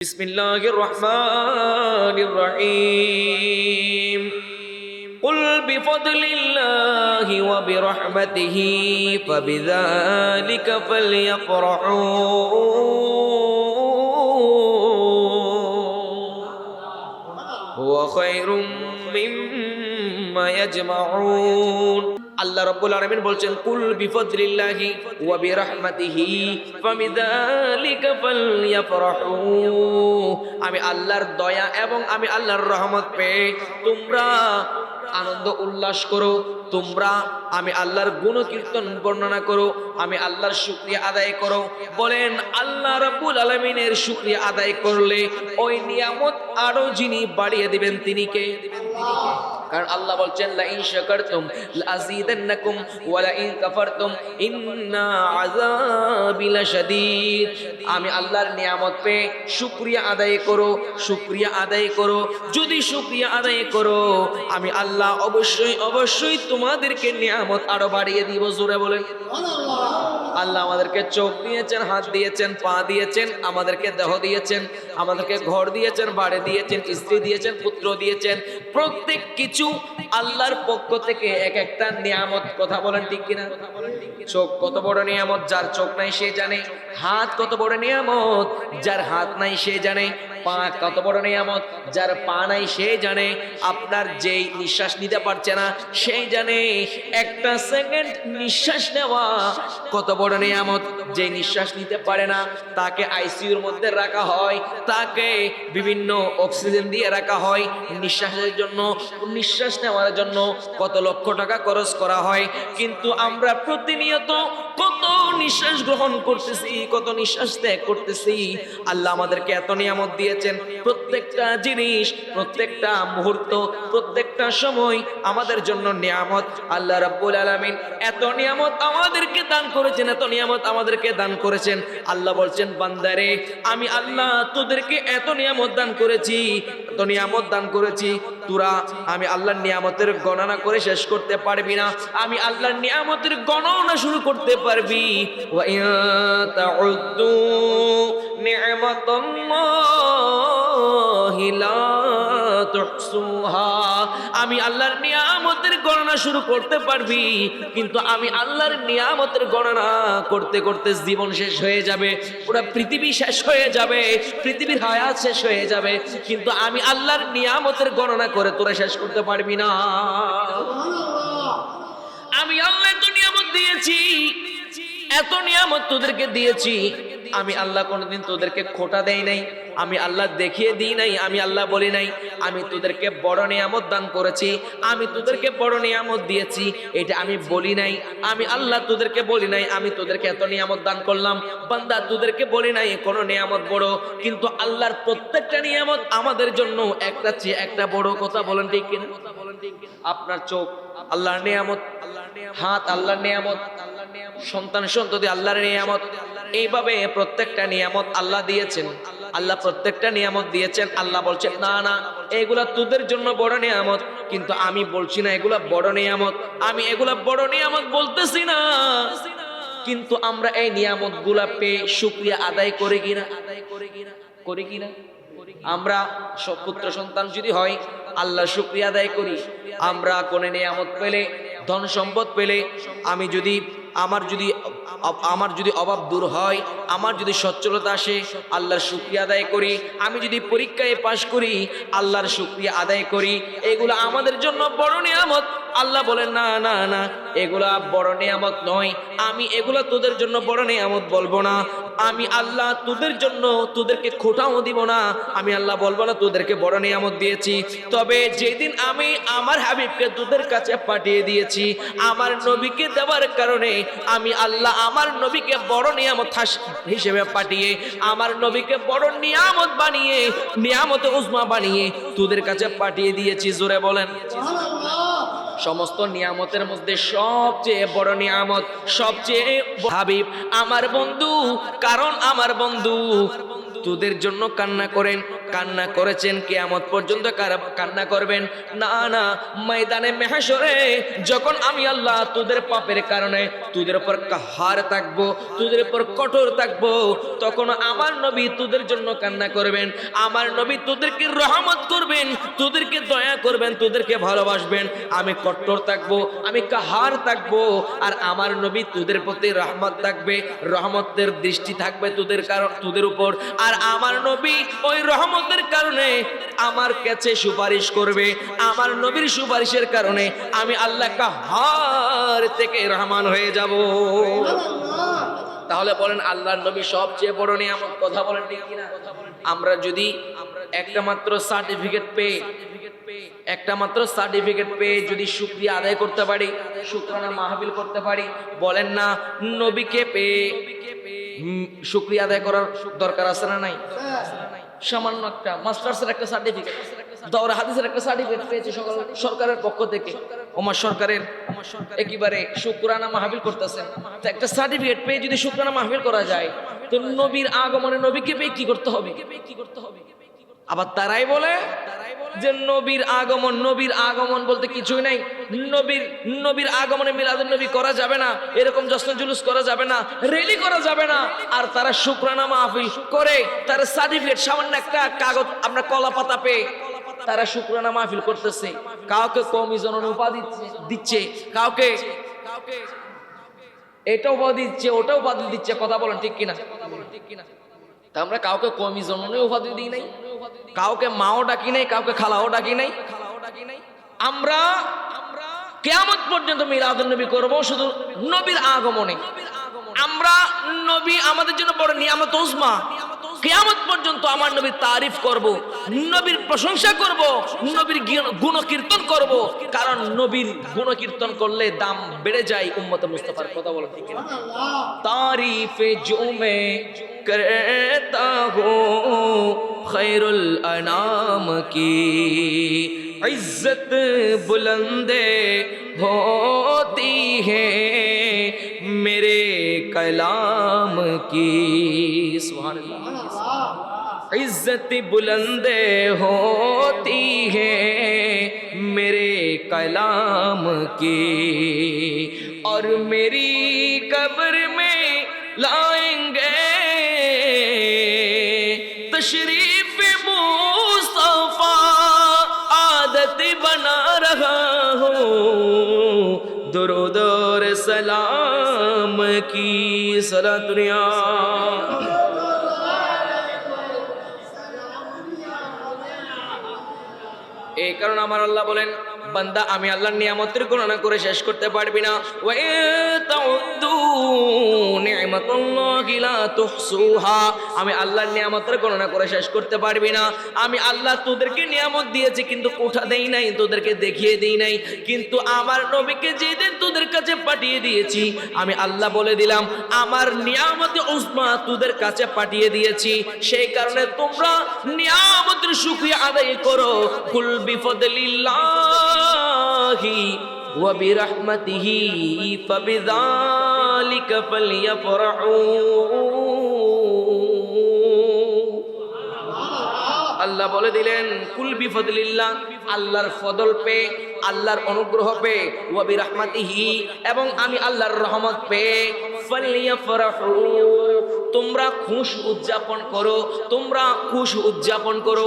বিসমিল্লাহির রহমানির রহিম কুল বিফদলিল্লাহি ওয়া বিরহমাতিহি ফাবিযালিকা ফালইফরাহু হুয়া খায়রুম মিম্মা ইয়াজমাউন। আল্লাহ রাব্বুল আলামিন বলছেন কুল বিফদলিল্লাহি ওয়া বিরহমাতিহি ফাবিযালিকা ফালইফরাহু। আমি আল্লাহর দয়া এবং আমি আল্লাহর রহমত পেয়ে তোমরা আনন্দ উল্লাস করো, তোমরা আমি আল্লাহর গুণকীর্তন বর্ণনা করো, আমি আল্লাহর শুকরিয়া আদায় করো। বলেন আল্লাহ রাব্বুল আলামিনের শুকরিয়া আদায় করলে ওই নিয়ামত আরো যিনি বাড়িয়ে দিবেন তিনি কে? কারণ আল্লাহ বলছেন লা ইন শাকারতুম লাযীদান্নাকুম ওয়া লা ইন কাফারতুম ইন্না আযাবি লাশাদীদ। আমি আল্লাহর নিয়ামত পেয়ে শুকরিয়া আদায় করো, শুকরিয়া আদায় করো। যদি শুকরিয়া আদায় করো আমি আল্লাহ অবশ্যই অবশ্যই তোমাদেরকে নিয়ামত আরো বাড়িয়ে দিব। জোরে বলেন সুবহানাল্লাহ। আল্লাহ আমাদেরকে চোখ দিয়েছেন, হাত দিয়েছেন, পা দিয়েছেন, আমাদেরকে দেহ দিয়েছেন, আমাদেরকে ঘর দিয়েছেন, বাড়ি দিয়েছেন, স্ত্রী দিয়েছেন, পুত্র দিয়েছেন। প্রত্যেক কিছু আল্লাহর পক্ষ থেকে এক একটা নিয়ামত। কথা বলেন ঠিক কিনা? চোখ কত বড় নিয়ামত, যার চোখ নাই সে জানে। হাত কত বড় নিয়ামত, যার হাত নাই সে জানে। পা কত বড় নিয়ামত, যার পা নাই সে জানে। আপনার যেই নিঃশ্বাস নিতে পারছে না সেই জানে। একটা সেকেন্ড নিঃশ্বাস নেওয়া কত বড় নিয়ামত। যে নিঃশ্বাস নিতে পারে না তাকে আইসিইউর মধ্যে রাখা হয়, তাকে বিভিন্ন অক্সিজেন দিয়ে রাখা হয়। নিঃশ্বাসের জন্য, নিঃশ্বাস নেওয়ার জন্য কত লক্ষ টাকা খরচ করা হয়। কিন্তু আমরা প্রতিনিয়ত কত নিঃশ্বাস গ্রহণ করতেছি, কত নিঃশ্বাস ত্যাগ করতেছি। আল্লাহ আমাদেরকে এত নিয়ামত দিয়েছেন। প্রত্যেকটা জিনিস, প্রত্যেকটা মুহূর্ত, প্রত্যেকটা সময় আমাদের জন্য নিয়ামত। আল্লাহ রাব্বুল আলামিন এত নিয়ামত আমাদেরকে দান করেছেন, এত নিয়ামত আমাদেরকে দান করেছেন। আল্লাহ বলছেন বান্দারে আমি আল্লাহ তোদেরকে এত নিয়ামত দান করেছি, এত নিয়ামত দান করেছি, তোরা আমি আল্লাহর নিয়ামতের গণনা করে শেষ করতে পারবি না। আমি আল্লাহর নিয়ামতের গণনা শুরু করতে পারবি। ওয়া ইন তাউদ্দু নি'মাতাল্লাহি লা তুহসুহা। আমি আল্লাহর নিয়ামতের গণনা শুরু করতে পারবি, কিন্তু আমি আল্লাহর নিয়ামতের গণনা করতে করতে জীবন শেষ হয়ে যাবে, পুরো পৃথিবী শেষ হয়ে যাবে, পৃথিবীর হায়াত শেষ হয়ে যাবে, কিন্তু আমি আল্লাহর নিয়ামতের গণনা করে তোরা শেষ করতে পারবি না। আমি আল্লাহ এত নিয়ামত দিয়েছি, এত নিয়ামত তোদেরকে দিয়েছি। আমি আল্লাহ কোনোদিন তোদেরকে খোটা দেই নাই, আমি আল্লাহ দেখিয়ে দিই নাই, আমি আল্লাহ বলি নাই আমি তোদেরকে বড় নিয়ামত দান করেছি, আমি তোদেরকে বড় নিয়ামত দিয়েছি, এটা আমি বলি নাই। আমি আল্লাহ তোদেরকে বলি নাই আমি তোদেরকে এত নিয়ামত দান করলাম। বান্দা তোদেরকে বলি নাই কোনো নিয়ামত বড়, কিন্তু আল্লাহর প্রত্যেকটা নিয়ামত আমাদের জন্য একটা চেয়ে একটা বড়। কথা বলেন ঠিক কিনা? আপনার চোখ আল্লাহর নিয়ামত, হাত আল্লাহর নিয়ামত, সন্তান সন্ততি আল্লাহর নিয়ামত। এইভাবে প্রত্যেকটা নিয়ামত আল্লাহ দিয়েছেন। আল্লাহ প্রত্যেকটা নিয়ামত দিয়েছেন। আল্লাহ বলছেন না না এগুলা তোদের জন্য বড় নিয়ামত, কিন্তু আমি বলছি না এগুলা বড় নিয়ামত, আমি এগুলা বড় নিয়ামত বলতেছি না। কিন্তু আমরা এই নিয়ামত গুলা পেয়ে শুকরিয়া আদায় করি কিনা? করি কিনা? আমরা সব পুত্র সন্তান যদি হয় আল্লাহ শুকরিয়া আদায় করি। আমরা কোন নিয়ামত পেলে, ধন সম্পদ পেলে, আমার যদি অভাব দূর হয়, আমার যদি সচ্ছলতা আসে আল্লাহর শুকরিয়া আদায় করি। আমি যদি পরীক্ষায় পাশ করি আল্লাহর শুকরিয়া আদায় করি। এগুলো আমাদের জন্য বড় নিয়ামত। আল্লাহ বলেন না না না এগুলা বড় নিয়ামত নয়, আমি এগুলা তোদের জন্য বড় নিয়ামত বলবো না। আমি আল্লাহ তোদের জন্য তোদেরকে খোটাও দিব না। আমি আল্লাহ বলবো না তোদেরকে বড় নিয়ামত দিয়েছি। তবে যেদিন আমি আমার হাবিবকে তোদের কাছে পাঠিয়ে দিয়েছি, আমার নবীকে দেওয়ার কারণে আমি আল্লাহ আমার নবীকে বড় নিয়ামত হিসেবে পাঠিয়ে, আমার নবীকে বড় নিয়ামত বানিয়ে, নিয়ামত উজমা বানিয়ে তোদের কাছে পাঠিয়ে দিয়েছি। জোরে বলেন সমস্ত নিয়ামতের মধ্যে সবচেয়ে বড় নিয়ামত, সবচেয়ে হাবিব আমার বন্ধু। কারণ আমার বন্ধু তোদের জন্য কান্না করেন, কান্না করেছেন, কিয়ামত পর্যন্ত কান্না করবেন না। না, ময়দানে মেহশরে যখন আমি আল্লাহ তোদের পাপের কারণে তোদের উপর কাহার থাকবো, তোদের উপর কঠোর থাকবো, তখন আমার নবী তোদের জন্য কান্না করবেন, আমার নবী তোদেরকে রহমত করবেন, তোদেরকে দয়া করবেন, তোদেরকে ভালোবাসবেন। আমি কঠোর থাকবো, আমি কাহার থাকবো, আর আমার নবী তোদের প্রতি রহমত থাকবে, রহমতের দৃষ্টি থাকবে তোদের উপর। আর আমার নবী ওই রহমতের কারণে আমার কাছে সুপারিশ করবে, আমার নবীর সুপারিশের কারণে আমি আল্লাহ কাহার থেকে রহমান হয়ে যাব। তাহলে বলেন আল্লাহর নবী সবচেয়ে বড় নিয়ামত। কথা বলেন ঠিক কিনা? আমরা যদি একটা মাত্র সার্টিফিকেট পেয়ে যদি শুকরিয়া আদায় করতে পারি, শুকরানা মাহফিল করতে পারি, বলেন না নবীকে পেয়ে শুকরিয়া আদায় করার দরকার আছে না নাই? সামান্য একটা মাস্টার্সের একটা সার্টিফিকেট, দাওরা হাদিসের একটা সার্টিফিকেট পেয়েছে সরকারের পক্ষ থেকে, ওমর সরকারের একেবারে শুকরানা মাহফিল করতেছেন, একটা সার্টিফিকেট পেয়ে যদি শুকরানা মাহফিল করা যায়, তো নবীর আগমনে নবীকে পেয়ে কি করতে হবে? আবার তারাই বলে যে নবীর আগমন বলতে কিছুই নাই, নবীর আগমনে মিলাদুন নবী করা যাবে না, এরকম জশ্ন জুলুস করা যাবে না, র্যালি করা যাবে না। আর তারা শুকরানা মাহফিল করে, তারা সার্টিফিকেট সামান্য একটা কাগজ আমরা কলা পাতা পেয়ে তারা শুকরানা মাহফিল করতেছে, কাউকে কওমি জননী উপাধি দিচ্ছে, কাউকে এটা উপাধি দিচ্ছে, ওটা উপাধি দিচ্ছে। কথা বলেন ঠিক কিনা? তা আমরা কাউকে কওমি জননী উপাধি দিই নাই, কাউকে মাও ডাকি নাই, কাউকে খালাও ডাকি নাই। আমরা কিয়ামত পর্যন্ত মিলাদুন নবী করব শুধু নবীর আগমনে। আমরা নবী আমাদের জন্য বড় নিয়ামত উজমা। কিয়ামত পর্যন্ত আমার নবীর তারিফ করব, নবীর প্রশংসা করব, নবীর গুণকীর্তন করব, কারণ নবীর গুণকীর্তন করলে দাম বেড়ে যায় উম্মতে মুস্তাফার। কথা বলেন ঠিক কিনা? তারিফে जो मैं करता हूँ खैरुल अनाम की इज्जत बुलंदे होती है मेरे कलाम की। सुभान अल्लाह। इज्जत बुलंदे होती है मेरे कलाम की और मेरी कब्र में लाएंगे तशरीफ मुस्तफा आदत बना रहा हूँ दुरूद और सलाम की सलात दुनिया। এই কারণে আমার আল্লাহ বলেন, বান্দা আমি আল্লাহর নিয়ামতের গণনা করে শেষ করতে পারবি না। ওয়া তাউদ্দু নি'মাতাল্লাহি লা তুহসুহা, আমি আল্লাহর নিয়ামতের গণনা করে শেষ করতে পারবি না। আমি আল্লাহ তোদেরকে নিয়ামত দিয়েছি কিন্তু কোঠা দেই নাই, তোদেরকে দেখিয়ে দেই নাই, কিন্তু আমার নবীকে যেদিন তোদের কাছে পাঠিয়ে দিয়েছি আমি আল্লাহ বলে দিলাম আমার নিয়ামতে উজমা তোদের কাছে পাঠিয়ে দিয়েছি। সেই কারণে তোমরা নিয়ামতের শুকরিয়া আদায় করো। কুল বিফদলিল্লাহি ওয়া বিরহমাতিহি ফাবিযালিকা ফালইফরাহু। আল্লাহ বলে দিলেন কুল বিফদলিল্লাহ, আল্লাহর ফদল পে, আল্লাহর অনুগ্রহ পে, ওয়া বিরহমাতিহি, এবং আমি আল্লাহর রহমত পে, ফালইফরাহু, তোমরা খুশি উদযাপন করো, তোমরা খুশি উদযাপন করো।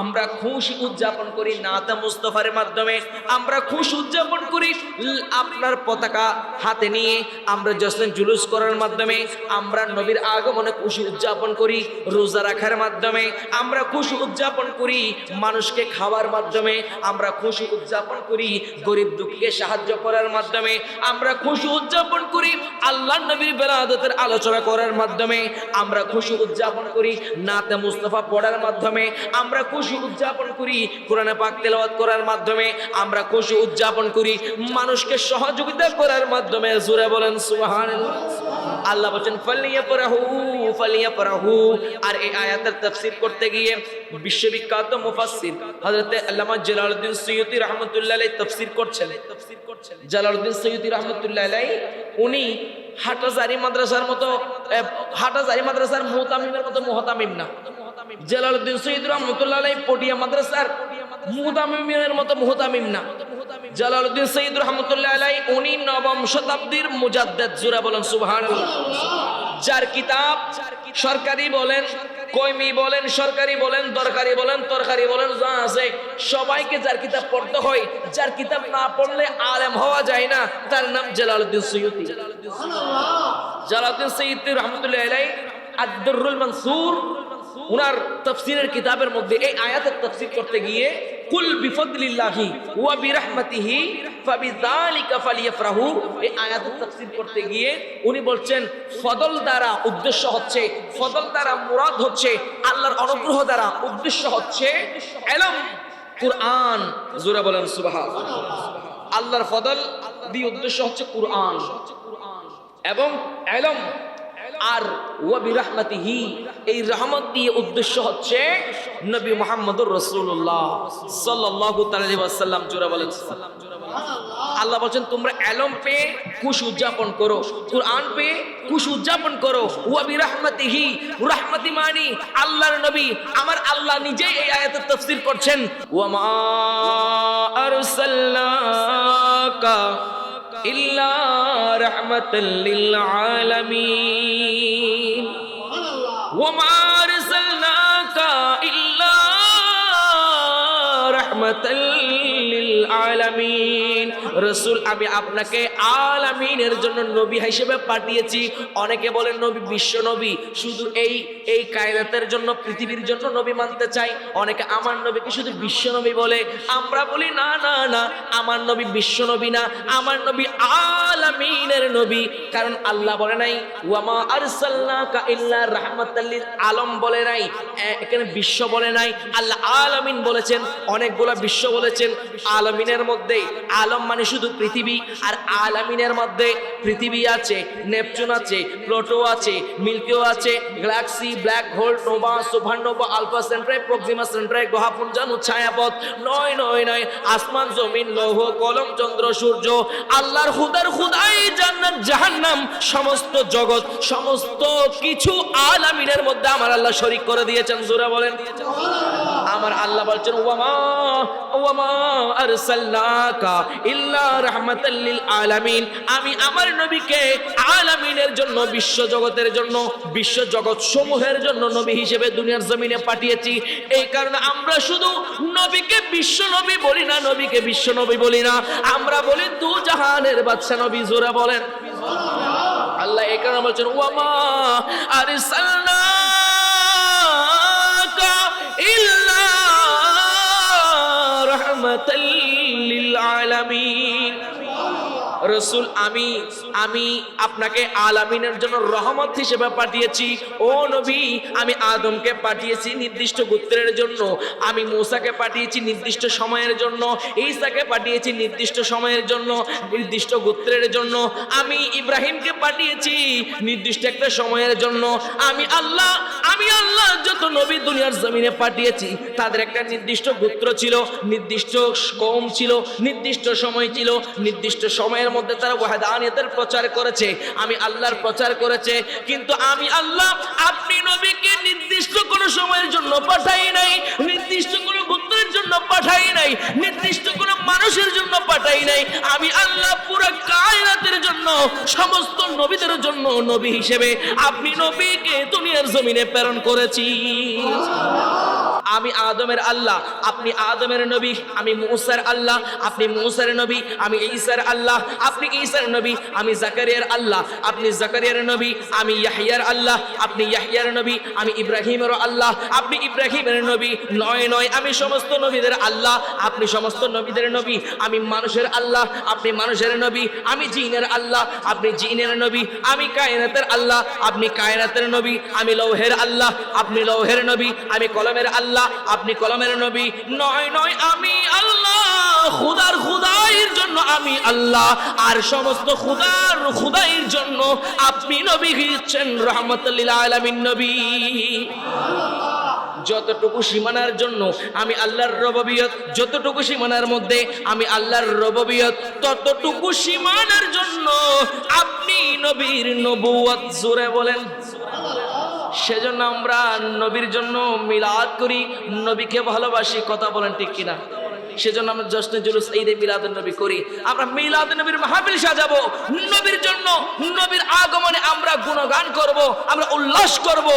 আমরা খুশি উদযাপন করি নাতে মুস্তাফার মাধ্যমে, আমরা খুশি উদযাপন করি আপনার পতাকা হাতে নিয়ে, আমরা জশ্ন জুলুস করার মাধ্যমে, আমরা নবীর আগমনে খুশি উদযাপন করি রোজা রাখার মাধ্যমে, আমরা খুশি উদযাপন করি মানুষকে খাওয়ার মাধ্যমে, আমরা খুশি উদযাপন করি গরিব দুঃখীকে সাহায্য করার মাধ্যমে, আমরা খুশি উদযাপন করি আল্লাহর নবীর বেলাদতের আলোচনা করার মাধ্যমে, আমরা খুশি উদযাপন করি নাতে মুস্তাফা পড়ার মাধ্যমে, আমরা খুশি উদযাপন করি কোরআন পাক তেলাওয়াত করার মাধ্যমে, আমরা খুশি উদযাপন করি মানুষকে সহযোগিতা করার মাধ্যমে। জোরে বলেন সুবহানাল্লাহ। আল্লাহ বলেন ফালিয়াফরাহু। আর এই আয়াতের তাফসীর করতে গিয়ে বিশ্ববিখ্যাত মুফাসসির হযরত আল্লামা জালালউদ্দিন সুয়ুতী রাহমাতুল্লাহ আলাইহি তাফসীর করছেন। জালালউদ্দিন সুয়ুতী রাহমাতুল্লাহ আলাইহি উনি হাটাজারি মাদ্রাসার মতো, হাটাজারি মাদ্রাসার মুহতামিমের মতো মুহতামিম না, জালালউদ্দিন সৈয়দ রহমাতুল্লাহ আলাইহি পটিয়া মাদ্রাসার মুহতামিমের মতো মুহতামিম না। জালালউদ্দিন সৈয়দ রহমাতুল্লাহ আলাইহি উনি নবম শতাব্দীর মুজাদ্দিদ। জোরে বলেন সুবহানাল্লাহ। যার কিতাব সরকারি বলেন, কয়মি বলেন, সরকারি বলেন, দরকারি বলেন, তরকারি বলেন, যা আছে সবাইকে যার কিতাব পড়তে হয়, যার কিতাব না পড়লে আলেম হওয়া যায় না, তার নাম জালালউদ্দিন সৈয়দী। জালালউদ্দিন সৈয়দী রহমাতুল্লাহ আলাইহি আদ-দুররুল মানসুর উনার তাফসীরের কিতাবের মধ্যে এই আয়াতের তাফসীর করতে গিয়ে কুল বিফদলিল্লাহি ওয়া বিরহমাতিহি ফাবিযালিকা ফালিয়াফরাহু, এই আয়াতের তাফসীর করতে গিয়ে উনি বলছেন ফদল দ্বারা উদ্দেশ্য হচ্ছে, ফদল দ্বারা মুরাদ হচ্ছে আল্লাহর অনুগ্রহ দ্বারা উদ্দেশ্য হচ্ছে ইলম, কুরআন। জোরে বলেন সুবহানাল্লাহ। আল্লাহর ফদল দিয়ে উদ্দেশ্য হচ্ছে কুরআন এবং ইলম, আর ওয়া বিরহমাতিহি এই রহমত দিয়ে উদ্দেশ্য হচ্ছে নবী মুহাম্মদুর রাসূলুল্লাহ সাল্লাল্লাহু আলাইহি ওয়াসাল্লাম। জোরে বলেন আল্লাহ বলেন তোমরা ইলম পেয়ে খুশি উদযাপন করো, কুরআন পেয়ে খুশি উদযাপন করো। ওয়া বিরহমাতিহি, রহমতি মানি আল্লাহর নবী, আমার আল্লাহ নিজেই এই আয়াতের তাফসীর করছেন ওয়া মা আরসালনাকা ইল্লা রাহমাতাল লিল আলামিন ওয়া মা আরসালনাকা ইল্লা রাহমাতাল লিল আলামিন। রাসূল আমি আপনাকে আলামিনের জন্য নবী হিসেবে পাঠিয়েছি। অনেকে বলেন নবী বিশ্ব নবী, শুধু এই কায়নাতের জন্য, পৃথিবীর জন্য নবী মানতে চাই। অনেকে আমার নবীকে শুধু বিশ্ব নবী বলে। আমরা বলি না না না, আমার নবী বিশ্ব নবী না, আমার নবী আলামিনের নবী। কারণ আল্লাহ বলে নাই ওয়া মা আরসালনাকা ইল্লা রাহমাতাল লিল আলাম বলে নাই, এখানে বিশ্ব বলে নাই, আল্লাহ আলামিন বলেছেন। অনেকগুলা বিশ্ব বলেছেন। আলামিনের মধ্যে আলম মানে শুধু পৃথিবী, আর আলামিনের মধ্যে পৃথিবী আছে, নেপচুন আছে, প্লুটো আছে, মিল্কিও আছে, galaxy, black hole, nova, supernova, Alpha Centauri, Proxima Centauri, গ্রহপুঞ্জানু, ছায়াপথ, নয় নয় নয়, আসমান জমিন, লৌহ কলম, চন্দ্র সূর্য, আল্লাহর খুদার খুদাই, জান্নাত জাহান্নাম, সমস্ত জগৎ, সমস্ত কিছু আলামিনের মধ্যে আমার আল্লাহ শরীক করে দিয়েছেন। জোরে বলেন আমার আল্লাহ বলছেন ওয়া মা আরসালনাকা ইল্লা রাহমাতাল লিল আলামিন, আমি আমার নবীকে আলামিনের জন্য, বিশ্ব জগতের জন্য, বিশ্ব জগৎ সমূহের জন্য নবী হিসেবে দুনিয়ার জমিনে পাঠিয়েছি। এই কারণে আমরা শুধু নবীকে বিশ্ব নবী বলি না, নবীকে বিশ্ব নবী বলি না, আমরা বলি দু জাহানের বাদশা নবী। জোরে বলেন আল্লাহ এই কারণে বলছেন ওয়া মা আরসালনাকা ইল্লা রাহমাতাল লিল আলামিন। রাসূল আমি আপনাকে আলামিনের জন্য রহমত হিসেবে পাঠিয়েছি। ও নবী, আমি আদমকে পাঠিয়েছি নির্দিষ্ট গোত্রের জন্য, আমি মূসাকে পাঠিয়েছি নির্দিষ্ট সময়ের জন্য, ঈসাকে পাঠিয়েছি নির্দিষ্ট সময়ের জন্য, নির্দিষ্ট গোত্রের জন্য, আমি ইব্রাহিমকে পাঠিয়েছি নির্দিষ্ট একটা সময়ের জন্য। আমি আল্লাহ যত নবী দুনিয়ার জমিনে পাঠিয়েছি তাদের একটা নির্দিষ্ট গোত্র ছিল, নির্দিষ্ট কওম ছিল, নির্দিষ্ট সময় ছিল, নির্দিষ্ট সময়ের মধ্যে তারা ওয়াহদানিয়তের প্রচার করেছে, আমি আল্লাহর প্রচার করেছে। কিন্তু আমি আল্লাহ আপনি নবীকে নির্দিষ্ট কোনো সময়ের জন্য পাঠাই নাই, নির্দিষ্ট কোনো গোত্রের জন্য পাঠাই নাই, নির্দিষ্ট কোনো মানুষের জন্য পাঠাই নাই। আমি আল্লাহ পুরো কায়নাতের জন্য, সমস্ত নবীদের জন্য নবী হিসেবে আপনি নবীকে দুনিয়ার জমিনে প্রেরণ করেছি। আমি আদমের আল্লাহ, আপনি আদমের নবী, আমি মূসার আল্লাহ, আপনি মূসার নবী, আমি ঈসার আল্লাহ, আপনি ঈসার নবী, আমি জাকারিয়ার আল্লাহ, আপনি জাকারিয়ার নবী, আমি ইয়াহইয়ার আল্লাহ, আপনি ইয়াহইয়ার নবী, আমি ইব্রাহিমের আল্লাহ, আপনি ইব্রাহিমের নবী। নয় নয়, আমি সমস্ত নবীদের আল্লাহ, আপনি সমস্ত নবীদের নবী, আমি মানুষের আল্লাহ, আপনি মানুষের নবী, আমি জিনের আল্লাহ, আপনি জিনের নবী, আমি কায়নাতের আল্লাহ, আপনি কায়নাতের নবী, আমি লৌহের আল্লাহ, আপনি লৌহের নবী, আমি কলমের আল্লাহ, আপনি কলমের নবী। নয় নয়, আমি আল্লাহ খুদার খুদাইর জন্য আমি আল্লাহ, আর সমস্ত খুদার খুদাইর জন্য আপনি নবী হচ্ছেন রাহমাতুল লিল আলামিন নবী। যতটুকু সীমানার জন্য আমি আল্লাহর রুবুবিয়ত, যতটুকু সীমানার মধ্যে আমি আল্লাহর রুবুবিয়ত, ততটুকু সীমানার জন্য আপনি নবীর নবুয়ত। জোরে বলেন সেজন্য আমরা নবীর জন্য মিলাদ করি, নবীকে ভালোবাসি, কথা বলেন ঠিক কিনা? সেজন্য আমরা জশ্নে জুলুস ঈদে মিলাদুন নবী করি, আমরা মিলাদুন নবীর মাহফিল সাজাবো, নবীর জন্য, নবীর আগমনে আমরা গুণগান করব, আমরা উল্লাস করব,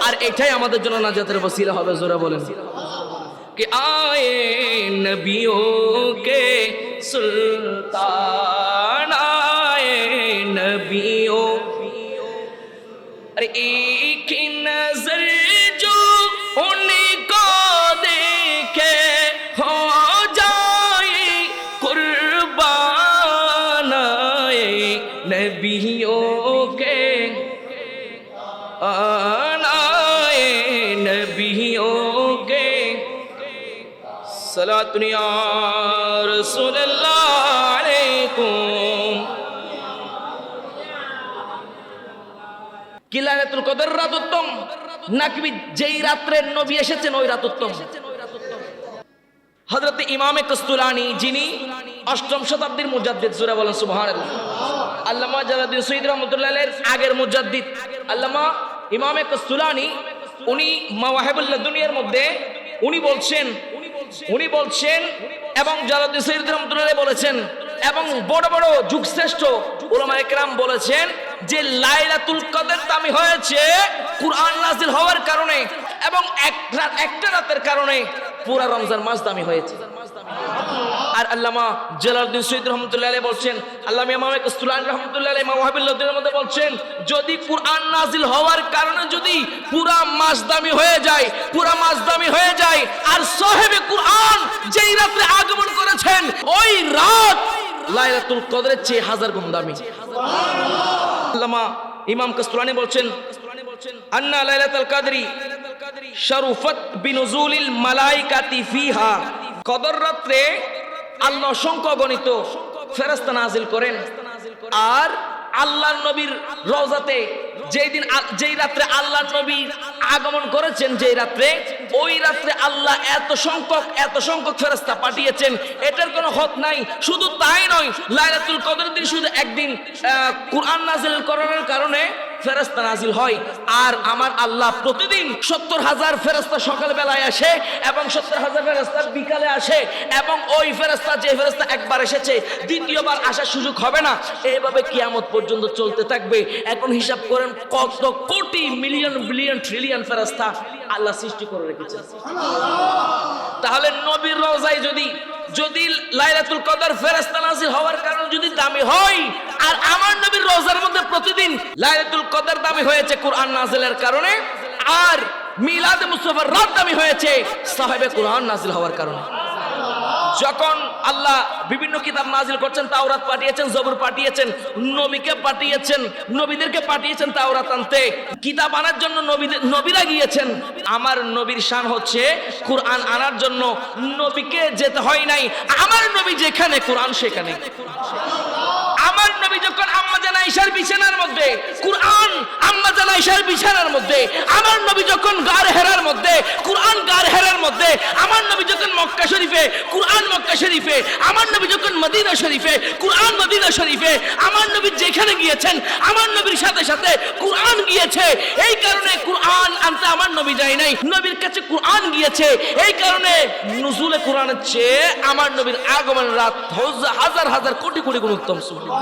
আর এটাই আমাদের জন্য নাজাতের ওসিলা হবে। জোরে বলেন कि आए नबियों के सुल्तान, आए नबियों, अरे एक नजर जो उनको देखे हो जाए कुर्बान, आए नबियों के आए नबियों के सलातुन या रसूलल्लाह अलैकुम। কি লাইলাতুল কদর রাত উত্তম নাকি যেই রাত্রে নবী এসেছেন ওই রাত উত্তম? হযরত ইমামে কাসতুলানী, যিনি ৮ম শতাব্দীর মুজাদ্দিদ, সূরা বলেন সুবহানাল্লাহ। আল্লামা জালালউদ্দিন সৈয়দ রাহমাতুল্লাহ আলাইহির আগের মুজাদ্দিদ আল্লামা ইমামে কাসতুলানী, উনি মাওয়াহিবুল লাদুনিয়ার মধ্যে উনি বলছেন এবং জালালউদ্দিন সৈয়দ রাহমাতুল্লাহ আলাইহি বলেছেন এবং বড় বড় যুগশ্রেষ্ঠ উলামায়ে কেরাম বলেছেন যে লাইলাতুল কদর দামি হয়েছে কুরআন নাযিল হওয়ার কারণে এবং একটা রাতের কারণে পুরা রমজান মাস দামি হয়েছে। আর আল্লামা জালালউদ্দিন সৈয়দ রাহমাতুল্লাহ আলাইহি বলছেন, আল্লামা ইমামে কাসতুলানী রাহমাতুল্লাহ আলাইহি মাওয়াহিবুল লাদুনিয়ার মধ্যে বলছেন, যদি কুরআন নাযিল হওয়ার কারণে যদি পুরা মাস দামি হয়ে যায়, পুরা মাস দামি হয়ে যায়, আর সাহেবে কুরআন যেই রাতে আগমন করেছেন ওই রাত লাইলাতুল কদরের চেয়ে 1000 গুণ দামি। আল্লামা ইমাম কাসতুলানী বলছেন, আন্না লাইলাতুল কদরি শারুফাত বিনুজুলিল মালাইকাতি ফিহা, কদর রাতে আল্লাহ অসংখ্য গণিত ফেরেশতা নাজিল করেন, আর আল্লাহর নবীর রওজাতে যেই রাত্রে আল্লাহর নবী আগমন করেছেন, যেই রাত্রে, ওই রাত্রে আল্লাহ এত সংখ্যক ফেরেশতা পাঠিয়েছেন, এটার কোনো হদ নাই। শুধু তাই নয়, লাইলাতুল কদরের দিন শুধু একদিন কুরআন নাজিল করার কারণে ফেরেশতা নাজিল হয়, আর আমার আল্লাহ প্রতিদিন 70,000 ফেরেশতা সকাল বেলায় আসে এবং 70,000 ফেরেশতা বিকালে আসে, এবং ওই ফেরেশতা, যে ফেরেশতা একবার এসেছে দ্বিতীয়বার আসার সুযোগ হবে না, এইভাবে কিয়ামত পর্যন্ত চলতে থাকবে। এখন হিসাব করেন কত কোটি, মিলিয়ন, বিলিয়ন, ট্রিলিয়ন ফেরেশতা আল্লাহ সৃষ্টি করে রেখেছেন। তাহলে নবীর রওজায় যদি লাইলাতুল কদর ফেরেশতা নাজিল হওয়ার কারণে যদি দামি হয়, আর আমার নবীর রওজার মধ্যে প্রতিদিন লাইলাতুল কদর দামি হয়েছে কুরআন নাজিলের কারণে, আর মিলাদে মুস্তাফার রাত দামি হয়েছে সাহেবে কুরআন নাজিল হওয়ার কারণে। যখন আল্লাহ বিভিন্ন কিতাব নাজিল করছেন, তাওরাত পাঠিয়েছেন, জবুর পাঠিয়েছেন, নবীকে পাঠিয়েছেন, নবীদেরকে পাঠিয়েছেন তাওরাত আনতে, কিতাব আনার জন্য নবীরা গিয়েছেন। আমার নবীর শান হচ্ছে কুরআন আনার জন্য নবীকে যেতে হয় নাই, আমার নবী যেখানে কুরআন সেখানে। আমার নবী যখন আম্মা জান আয়েশার বিছানার মধ্যে কুরআন, আম্মা জান আয়েশার বিছানার মধ্যে, আমার নবী যখন গারে হেরার মধ্যে কুরআন, গারে হেরার মধ্যে, আমার নবী যখন মক্কা শরীফে কুরআন, মক্কা শরীফে, আমার নবী যখন মদিনা শরীফে কুরআন, মদিনা শরীফে, আমার নবী যেখানে গিয়েছেন আমার নবীর সাথে সাথে কুরআন গিয়েছে। এই কারণে কুরআন আনতে আমার নবী যায় নাই, নবীর কাছে কুরআন গিয়েছে। এই কারণে নুজুলে কুরআনের চেয়ে আমার নবীর আগমনের রাত হাজার হাজার কোটি কোটি গুণ উত্তম। সুবহানাল্লাহ।